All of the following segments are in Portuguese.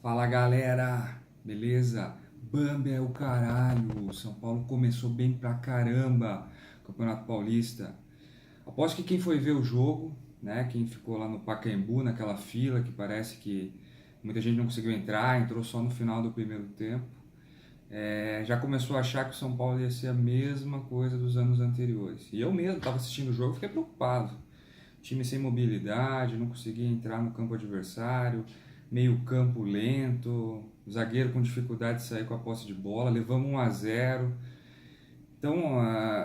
Fala galera, beleza? Bamba é o caralho, o São Paulo começou bem pra caramba, Campeonato Paulista. Aposto que quem foi ver o jogo, né, quem ficou lá no Pacaembu, naquela fila que parece que muita gente não conseguiu entrar, entrou só no final do primeiro tempo, já começou a achar que o São Paulo ia ser a mesma coisa dos anos anteriores. E eu mesmo estava assistindo o jogo e fiquei preocupado. Time sem mobilidade, não conseguia entrar no campo adversário, meio campo lento, zagueiro com dificuldade de sair com a posse de bola, levamos 1-0. Então,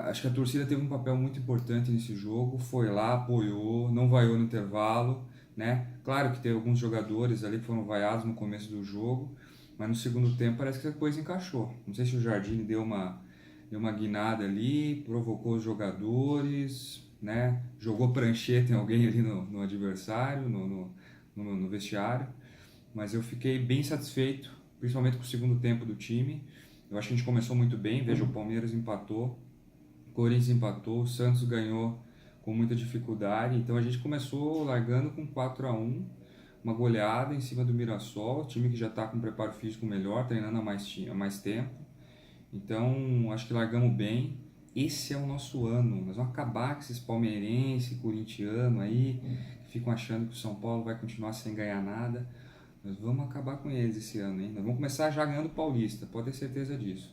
acho que a torcida teve um papel muito importante nesse jogo, foi lá, apoiou, não vaiou no intervalo, né? Claro que teve alguns jogadores ali que foram vaiados no começo do jogo, mas no segundo tempo parece que a coisa encaixou. Não sei se o Jardine deu uma guinada ali, provocou os jogadores, né? Jogou prancheta em alguém ali no adversário, no vestiário, mas eu fiquei bem satisfeito, principalmente com o segundo tempo do time. Eu acho que a gente começou muito bem. Veja, o Palmeiras empatou, o Corinthians empatou, o Santos ganhou com muita dificuldade. Então a gente começou largando com 4-1, uma goleada em cima do Mirassol, time que já está com preparo físico melhor, treinando há mais tempo. Então acho que largamos bem. Esse é o nosso ano. Nós vamos acabar com esses palmeirenses, corintianos aí, que ficam achando que o São Paulo vai continuar sem ganhar nada. Nós vamos acabar com eles esse ano, hein? Nós vamos começar já ganhando o Paulista, pode ter certeza disso.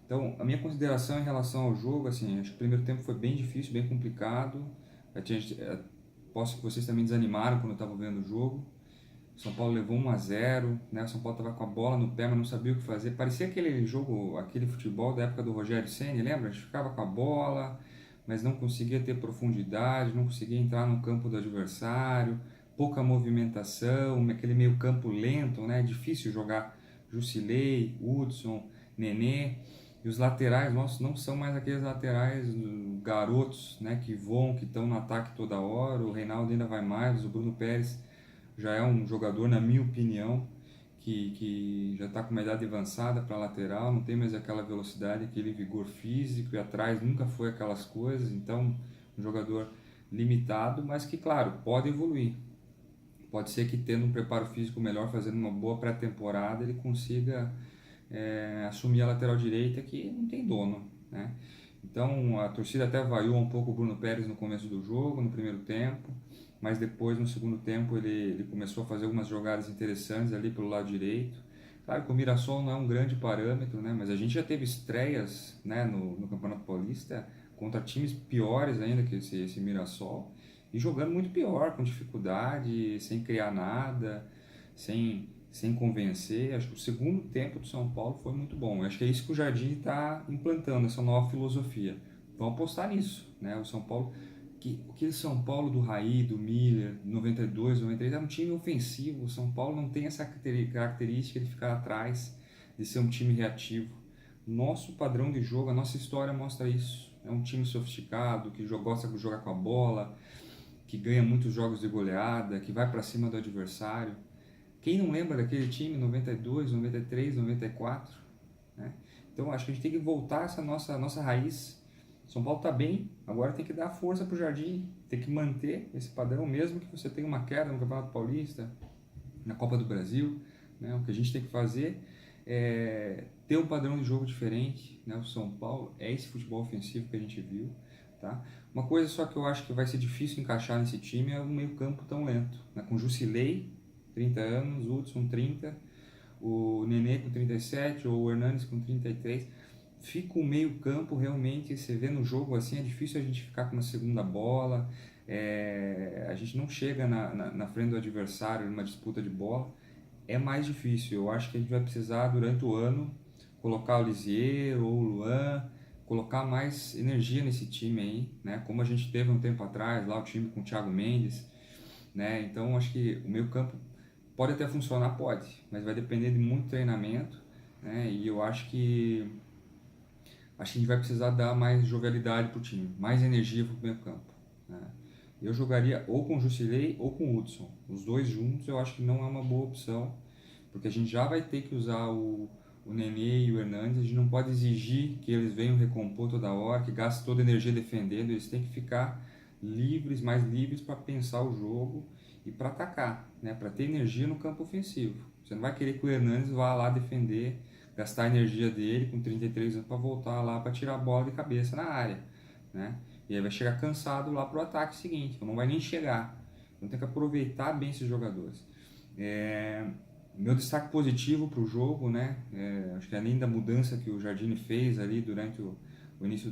Então, a minha consideração em relação ao jogo, assim, acho que o primeiro tempo foi bem difícil, bem complicado. Posso que vocês também desanimaram quando eu estava vendo o jogo. O São Paulo levou 1-0, né? O São Paulo estava com a bola no pé, mas não sabia o que fazer. Parecia aquele jogo, aquele futebol da época do Rogério Ceni, lembra? A gente ficava com a bola, mas não conseguia ter profundidade, não conseguia entrar no campo do adversário, pouca movimentação, aquele meio campo lento, né? Difícil jogar Jusilei, Hudson, Nenê. E os laterais nossos não são mais aqueles laterais garotos, né? Que voam, que estão no ataque toda hora. O Reinaldo ainda vai mais, o Bruno Pérez já é um jogador, na minha opinião, que já está com uma idade avançada para lateral, não tem mais aquela velocidade, aquele vigor físico, e atrás nunca foi aquelas coisas. Então, um jogador limitado, mas que, claro, pode evoluir. Pode ser que tendo um preparo físico melhor, fazendo uma boa pré-temporada, ele consiga assumir a lateral direita, que não tem dono, né? Então a torcida até vaiou um pouco o Bruno Pérez no começo do jogo, no primeiro tempo, mas depois no segundo tempo ele começou a fazer algumas jogadas interessantes ali pelo lado direito. Claro que o Mirassol não é um grande parâmetro, né? Mas a gente já teve estreias, né, no Campeonato Paulista contra times piores ainda que esse Mirassol, e jogando muito pior, com dificuldade, sem criar nada, sem convencer. Acho que o segundo tempo do São Paulo foi muito bom. Acho que é isso que o Jardim está implantando, essa nova filosofia. Vamos apostar nisso, né? O São Paulo, aquele São Paulo do Raí, do Miller, 92, 93, era um time ofensivo. O São Paulo não tem essa característica de ficar atrás, de ser um time reativo. Nosso padrão de jogo, a nossa história mostra isso. É um time sofisticado, que gosta de jogar com a bola, que ganha muitos jogos de goleada, que vai para cima do adversário. Quem não lembra daquele time 92, 93, 94, né? Então acho que a gente tem que voltar a essa nossa raiz. São Paulo está bem, agora tem que dar força para o Jardim, tem que manter esse padrão, mesmo que você tenha uma queda no Campeonato Paulista, na Copa do Brasil, né? O que a gente tem que fazer é ter um padrão de jogo diferente, né? O São Paulo é esse futebol ofensivo que a gente viu, tá? Uma coisa só que eu acho que vai ser difícil encaixar nesse time é o meio campo tão lento, né? Com Jusilei, 30 anos, Hudson 30, o Nenê com 37 ou o Hernanes com 33. Fica o meio campo realmente, você vê no jogo assim, é difícil a gente ficar com uma segunda bola, a gente não chega na frente do adversário numa disputa de bola, é mais difícil. Eu acho que a gente vai precisar durante o ano colocar o Lisier ou o Luan, colocar mais energia nesse time aí, né? Como a gente teve um tempo atrás lá, o time com o Thiago Mendes, né? Então acho que o meio campo pode até funcionar, pode, mas vai depender de muito treinamento, né? E eu acho que a gente vai precisar dar mais jovialidade para o time, mais energia para o meio campo, né? Eu jogaria ou com o Jusilei ou com o Hudson. Os dois juntos eu acho que não é uma boa opção, porque a gente já vai ter que usar o Nenê e o Hernandes. A gente não pode exigir que eles venham recompor toda hora, que gastem toda a energia defendendo. Eles têm que ficar livres, mais livres para pensar o jogo e para atacar, né? Para ter energia no campo ofensivo. Você não vai querer que o Hernanes vá lá defender, gastar a energia dele com 33 anos para voltar lá para tirar a bola de cabeça na área, né? E aí vai chegar cansado lá pro ataque seguinte, então não vai nem chegar. Então tem que aproveitar bem esses jogadores. Meu destaque positivo para o jogo, né? Acho que além da mudança que o Jardine fez ali durante o início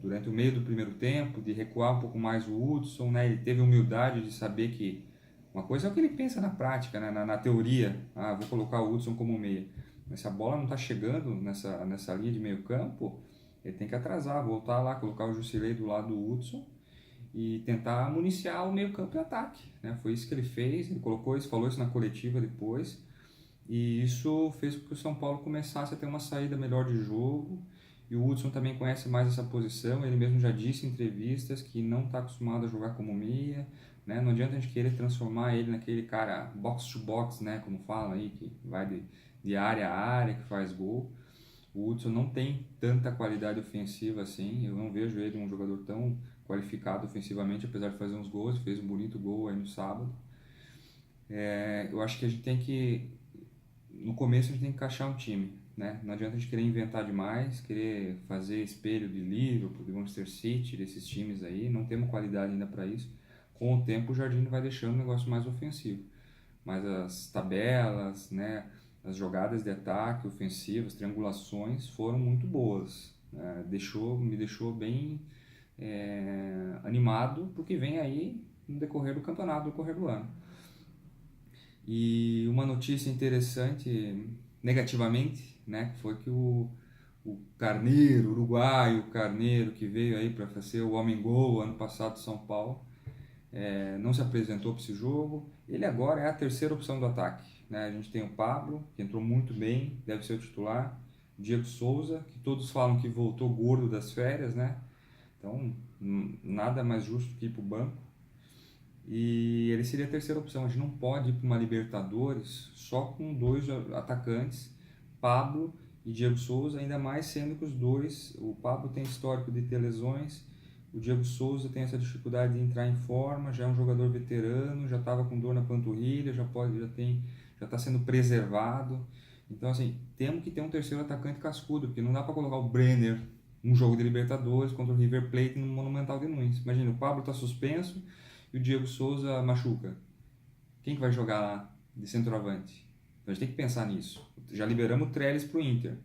durante o meio do primeiro tempo, de recuar um pouco mais o Hudson, né? Ele teve a humildade de saber que uma coisa é o que ele pensa na prática, né? Na teoria, vou colocar o Hudson como meia. Mas se a bola não está chegando nessa linha de meio campo, ele tem que atrasar, voltar lá, colocar o Jusilei do lado do Hudson e tentar municiar o meio campo e ataque, né? Foi isso que ele fez, ele colocou isso, falou isso na coletiva depois, e isso fez com que o São Paulo começasse a ter uma saída melhor de jogo, e o Hudson também conhece mais essa posição, ele mesmo já disse em entrevistas que não está acostumado a jogar como meia, né? Não adianta a gente querer transformar ele naquele cara box to box, né? Como falam aí, que vai de área a área, que faz gol. O Hudson não tem tanta qualidade ofensiva assim, eu não vejo ele um jogador tão qualificado ofensivamente, apesar de fazer uns gols, fez um bonito gol aí no sábado. Eu acho que a gente tem que, no começo a gente tem que encaixar um time, né? Não adianta a gente querer inventar demais, querer fazer espelho de Liverpool, de Manchester City, desses times aí, não temos qualidade ainda para isso. Com o tempo o Jardim vai deixando o negócio mais ofensivo, mas as tabelas, né? As jogadas de ataque, ofensivas, triangulações foram muito boas. Me deixou bem animado porque vem aí no decorrer do campeonato, no decorrer do ano. E uma notícia interessante, negativamente, né, foi que o Carneiro, uruguaio Carneiro, que veio aí para ser o homem-gol ano passado de São Paulo, não se apresentou para esse jogo. Ele agora é a terceira opção do ataque, né? A gente tem o Pablo, que entrou muito bem, deve ser o titular. Diego Souza, que todos falam que voltou gordo das férias, né? Então, nada mais justo que ir para o banco. E ele seria a terceira opção. A gente não pode ir para uma Libertadores só com dois atacantes, Pablo e Diego Souza, ainda mais sendo que os dois, o Pablo tem histórico de ter lesões, o Diego Souza tem essa dificuldade de entrar em forma, já é um jogador veterano, já estava com dor na panturrilha, já está sendo preservado. Então, assim, temos que ter um terceiro atacante cascudo, porque não dá para colocar o Brenner um jogo de Libertadores contra o River Plate no Monumental de Nunes. Imagina, o Pablo está suspenso e o Diego Souza machuca. Quem que vai jogar lá de centroavante? Então a gente tem que pensar nisso. Já liberamos o Trellis para o Inter.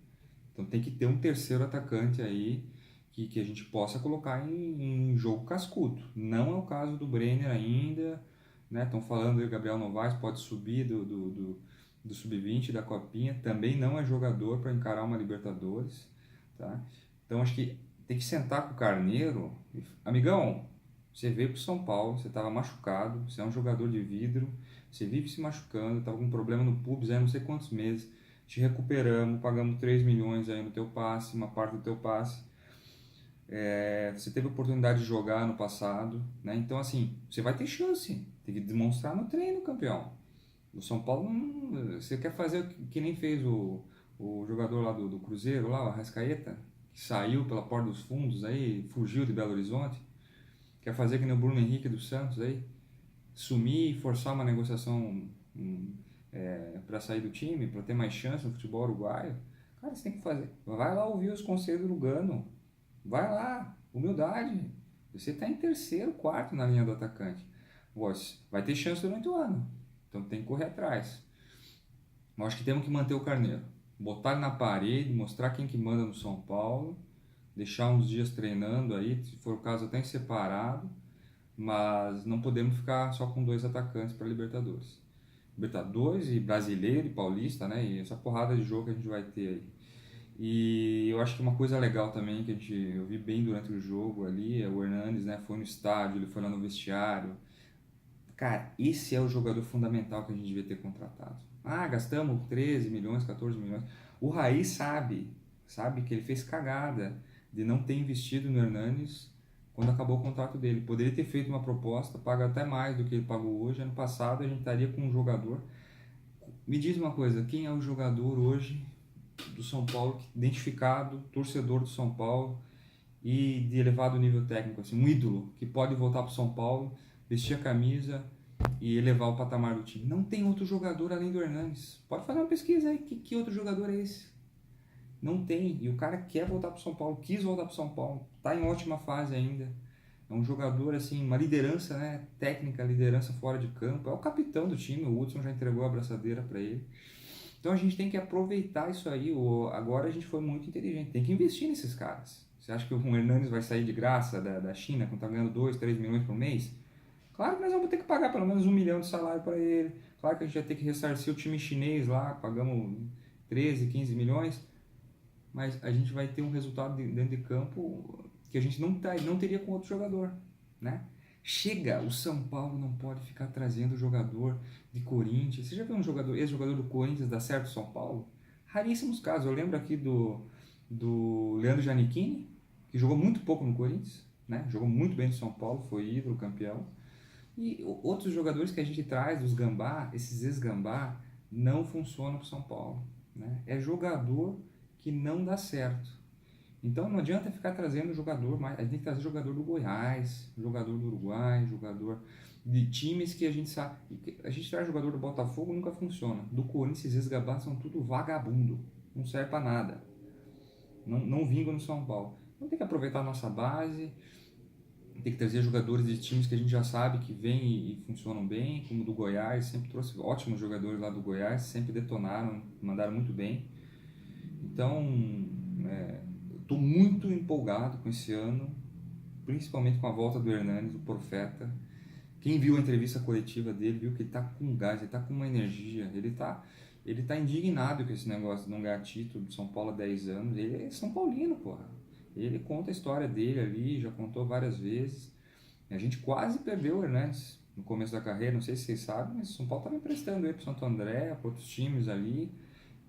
Então tem que ter um terceiro atacante aí que a gente possa colocar em jogo cascudo. Não é o caso do Brenner ainda, né? Estão falando que o Gabriel Novaes pode subir do sub-20 da Copinha. Também não é jogador para encarar uma Libertadores, tá? Então acho que tem que sentar com o Carneiro. Amigão, você veio para o São Paulo, você estava machucado, você é um jogador de vidro, você vive se machucando, estava com um problema no pubis há não sei quantos meses, te recuperamos, pagamos 3 milhões aí no teu passe, uma parte do teu passe. Você teve a oportunidade de jogar no passado, né? Então assim, você vai ter chance, tem que demonstrar no treino, campeão. O São Paulo, você quer fazer o que nem fez o jogador lá do Cruzeiro, lá, o Arrascaeta, que saiu pela porta dos fundos aí, fugiu de Belo Horizonte. Quer fazer que nem o Bruno Henrique dos Santos aí? Sumir e forçar uma negociação para sair do time, para ter mais chance no futebol uruguaio? Cara, você tem que fazer. Vai lá ouvir os conselhos do Lugano. Vai lá, humildade. Você está em terceiro, quarto na linha do atacante. Vai ter chance durante o ano. Então tem que correr atrás. Eu acho que temos que manter o Carneiro. Botar ele na parede, mostrar quem que manda no São Paulo. Deixar uns dias treinando aí, se for o caso até em separado, mas não podemos ficar só com dois atacantes para Libertadores. Libertadores e Brasileiro e Paulista, né? E essa porrada de jogo que a gente vai ter aí. E eu acho que uma coisa legal também que eu vi bem durante o jogo ali, o Hernanes, né, foi no estádio, ele foi lá no vestiário. Cara, esse é o jogador fundamental que a gente devia ter contratado. Gastamos 13 milhões, 14 milhões. O Raí sabe que ele fez cagada de não ter investido no Hernanes quando acabou o contrato dele. Poderia ter feito uma proposta, paga até mais do que ele pagou hoje. Ano passado a gente estaria com um jogador. Me diz uma coisa, quem é o jogador hoje do São Paulo, identificado, torcedor do São Paulo e de elevado nível técnico, assim, um ídolo, que pode voltar para o São Paulo, vestir a camisa e elevar o patamar do time. Não tem outro jogador além do Hernanes. Pode fazer uma pesquisa aí, que outro jogador é esse? Não tem. E o cara quer voltar para São Paulo, quis voltar para São Paulo, está em ótima fase ainda. É um jogador, assim, uma liderança, né? Técnica, liderança fora de campo. É o capitão do time, o Hudson já entregou a abraçadeira para ele. Então a gente tem que aproveitar isso aí. Agora a gente foi muito inteligente, tem que investir nesses caras. Você acha que o Hernanes vai sair de graça da China, quando tá ganhando 2, 3 milhões por mês? Claro que nós vamos ter que pagar pelo menos 1 milhão de salário para ele. Claro que a gente vai ter que ressarcir o time chinês lá, pagamos 13, 15 milhões. Mas a gente vai ter um resultado dentro de campo que a gente não teria com outro jogador, né? Chega, o São Paulo não pode ficar trazendo jogador de Corinthians. Você já viu um jogador, ex-jogador do Corinthians dar certo São Paulo? Raríssimos casos. Eu lembro aqui do Leandro Giannichini, que jogou muito pouco no Corinthians, né? Jogou muito bem no São Paulo, foi ídolo, campeão. E outros jogadores que a gente traz, dos Gambá, esses ex-Gambá, não funcionam para o São Paulo, né? É jogador que não dá certo. Então não adianta ficar trazendo jogador mais. A gente tem que trazer jogador do Goiás, jogador do Uruguai, jogador de times que a gente sabe. A gente traz jogador do Botafogo, nunca funciona. Do Corinthians, esses Gabá são tudo vagabundo. Não serve para nada. Não vingam no São Paulo. Então tem que aproveitar a nossa base. Tem que trazer jogadores de times que a gente já sabe que vêm e funcionam bem, como o do Goiás. Sempre trouxe ótimos jogadores lá do Goiás, sempre detonaram, mandaram muito bem. Então, estou muito empolgado com esse ano, principalmente com a volta do Hernanes, o Profeta. Quem viu a entrevista coletiva dele viu que ele está com gás, ele está com uma energia, ele tá indignado com esse negócio de não ganhar título de São Paulo há 10 anos. Ele é São Paulino, porra. Ele conta a história dele ali, já contou várias vezes. A gente quase perdeu o Hernanes no começo da carreira, não sei se vocês sabem, mas o São Paulo estava emprestando ele para o Santo André, para outros times ali.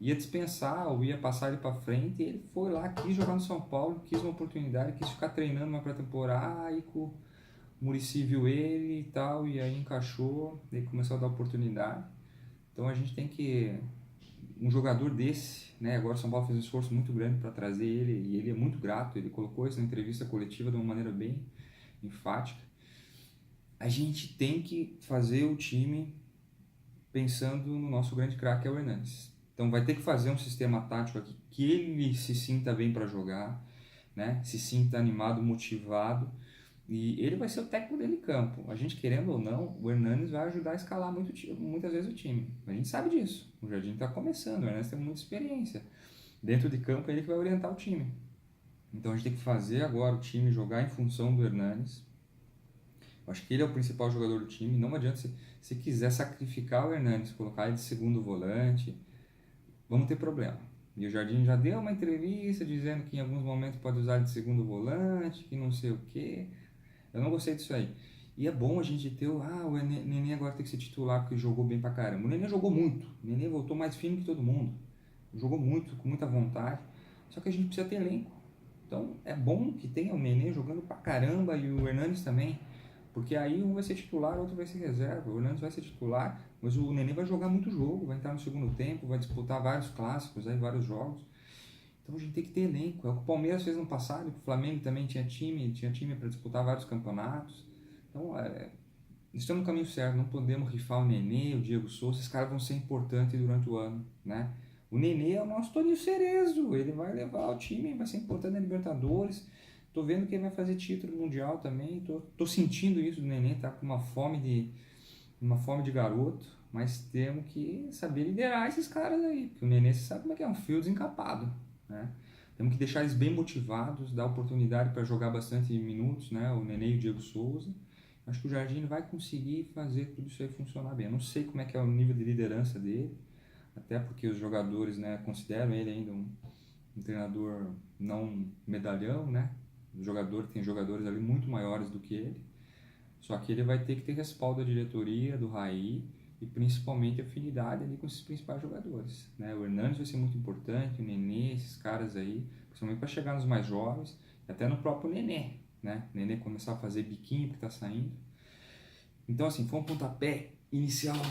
Ia dispensar ou ia passar ele para frente, e ele foi lá, quis jogar no São Paulo, quis uma oportunidade, quis ficar treinando uma pré-temporada, aí o Muricy viu ele e tal, e aí encaixou, daí começou a dar oportunidade. Então a gente tem que, um jogador desse, né, agora o São Paulo fez um esforço muito grande para trazer ele, e ele é muito grato, ele colocou isso na entrevista coletiva de uma maneira bem enfática. A gente tem que fazer o time pensando no nosso grande craque, que é o Hernanes. Então vai ter que fazer um sistema tático aqui que ele se sinta bem para jogar, né? Se sinta animado, motivado, e ele vai ser o técnico dele em campo. A gente querendo ou não, o Hernanes vai ajudar a escalar muitas vezes o time. A gente sabe disso. O Jardim está começando, o Hernanes tem muita experiência. Dentro de campo é ele que vai orientar o time. Então a gente tem que fazer agora o time jogar em função do Hernanes. Eu acho que ele é o principal jogador do time. Não adianta se quiser sacrificar o Hernanes, colocar ele de segundo volante, vamos ter problema. E o Jardim já deu uma entrevista dizendo que em alguns momentos pode usar de segundo volante, que não sei o que. Eu não gostei disso aí. E é bom a gente ter o Nenê agora tem que ser titular porque jogou bem pra caramba. O Nenê jogou muito. O Nenê voltou mais fino que todo mundo. Jogou muito, com muita vontade. Só que a gente precisa ter elenco. Então é bom que tenha o Nenê jogando pra caramba e o Hernanes também. Porque aí um vai ser titular, o outro vai ser reserva. O Hernandes vai ser titular, mas o Nenê vai jogar muito jogo, vai entrar no segundo tempo, vai disputar vários clássicos, aí, vários jogos. Então a gente tem que ter elenco. É o que o Palmeiras fez no passado, o Flamengo também tinha time para disputar vários campeonatos. Então estamos no caminho certo, não podemos rifar o Nenê, o Diego Souza, esses caras vão ser importantes durante o ano, né? O Nenê é o nosso Toninho Cerezo, ele vai levar o time, vai ser importante na Libertadores. Tô vendo que ele vai fazer título mundial também. Tô sentindo isso do Nenê, tá com uma fome de garoto, mas temos que saber liderar esses caras aí, porque o Nenê, você sabe como é que é, um fio desencapado, né? Temos que deixar eles bem motivados, dar oportunidade para jogar bastante minutos, né? O Nenê e o Diego Souza. Acho que o Jardim vai conseguir fazer tudo isso aí funcionar bem. Eu não sei como é que é o nível de liderança dele, até porque os jogadores, né, consideram ele ainda um treinador não medalhão, né? Tem jogadores ali muito maiores do que ele, só que ele vai ter que ter respaldo da diretoria, do Raí e principalmente afinidade ali com esses principais jogadores, né? O Hernanes vai ser muito importante, o Nenê, esses caras aí, principalmente para chegar nos mais jovens, até no próprio Nenê, né? O Nenê começar a fazer biquinho que tá saindo. Então assim, foi um pontapé inicial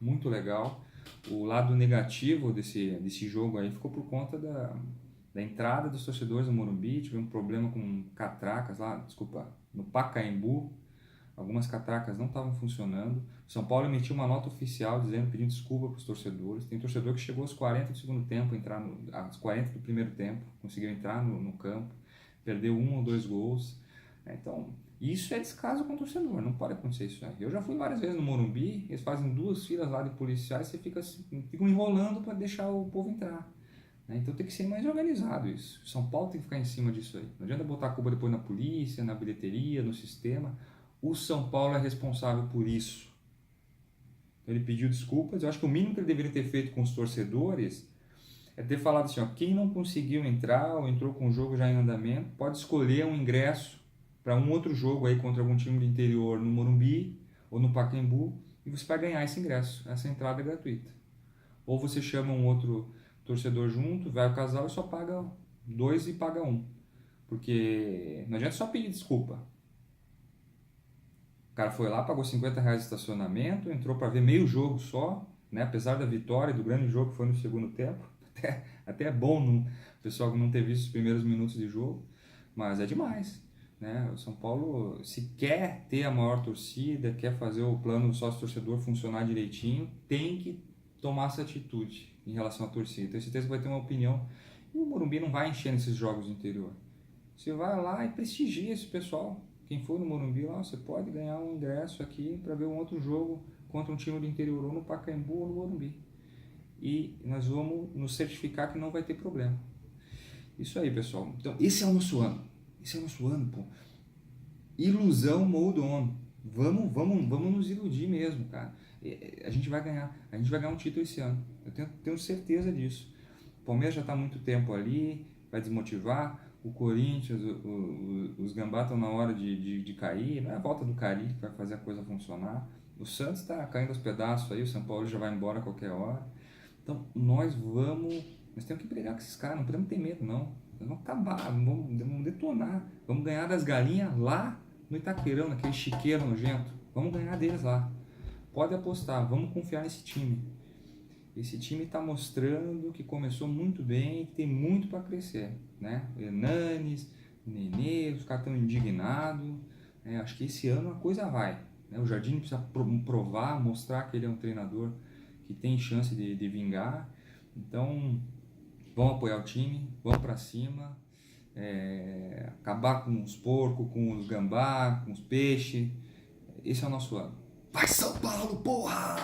muito legal. O lado negativo desse jogo aí ficou por conta da entrada dos torcedores no Morumbi. Tive um problema com catracas lá, desculpa, no Pacaembu, algumas catracas não estavam funcionando. O São Paulo emitiu uma nota oficial pedindo desculpa para os torcedores. Tem torcedor que chegou aos 40 do segundo tempo, aos 40 do primeiro tempo, conseguiu entrar no campo, perdeu 1 ou 2 gols. Então, isso é descaso com o torcedor, não pode acontecer isso aí. Eu já fui várias vezes no Morumbi, eles fazem 2 filas lá de policiais, você ficam enrolando para deixar o povo entrar. Então tem que ser mais organizado isso. O São Paulo tem que ficar em cima disso aí. Não adianta botar a culpa depois na polícia, na bilheteria, no sistema. O São Paulo é responsável por isso. Ele pediu desculpas. Eu acho que o mínimo que ele deveria ter feito com os torcedores é ter falado assim, ó, quem não conseguiu entrar ou entrou com o jogo já em andamento, pode escolher um ingresso para um outro jogo aí contra algum time do interior no Morumbi ou no Pacaembu e você vai ganhar esse ingresso. Essa entrada é gratuita. Ou você chama um outro torcedor junto, vai o casal e só paga 2 e paga 1. Porque não adianta só pedir desculpa. O cara foi lá, pagou R$ 50 de estacionamento, entrou para ver meio jogo só, né? Apesar da vitória, do grande jogo que foi no segundo tempo. Até é bom o pessoal não ter visto os primeiros minutos de jogo, mas é demais. Né? O São Paulo, se quer ter a maior torcida, quer fazer o plano sócio-torcedor funcionar direitinho, tem que tomar essa atitude em relação à torcida. Tenho certeza que vai ter uma opinião. E o Morumbi não vai encher nesses jogos do interior. Você vai lá e prestigia esse pessoal. Quem for no Morumbi, lá, você pode ganhar um ingresso aqui para ver um outro jogo contra um time do interior, ou no Pacaembu ou no Morumbi. E nós vamos nos certificar que não vai ter problema. Isso aí, pessoal. Então, esse é o nosso ano. Esse é o nosso ano, pô. Ilusão mode on. Vamos nos iludir mesmo, cara. A gente vai ganhar. A gente vai ganhar um título esse ano. Eu tenho certeza disso. O Palmeiras já está há muito tempo ali, vai desmotivar. O Corinthians, os Gambá estão na hora de cair. Não é a volta do Cari que vai fazer a coisa funcionar. O Santos está caindo aos pedaços aí, o São Paulo já vai embora a qualquer hora. Então, nós temos que brigar com esses caras, não podemos ter medo, não. Nós vamos acabar, vamos detonar. Vamos ganhar das galinhas lá no Itaquerão, naquele chiqueiro nojento. Vamos ganhar deles lá. Pode apostar, vamos confiar nesse time. Esse time está mostrando que começou muito bem e tem muito para crescer. Né? O Hernanes, o Nenê, os caras estão indignados. Acho que esse ano a coisa vai. Né? O Jardim precisa provar, mostrar que ele é um treinador que tem chance de vingar. Então, vamos apoiar o time, vamos para cima, acabar com os porcos, com os gambá, com os peixes. Esse é o nosso ano. Vai São Paulo, porra!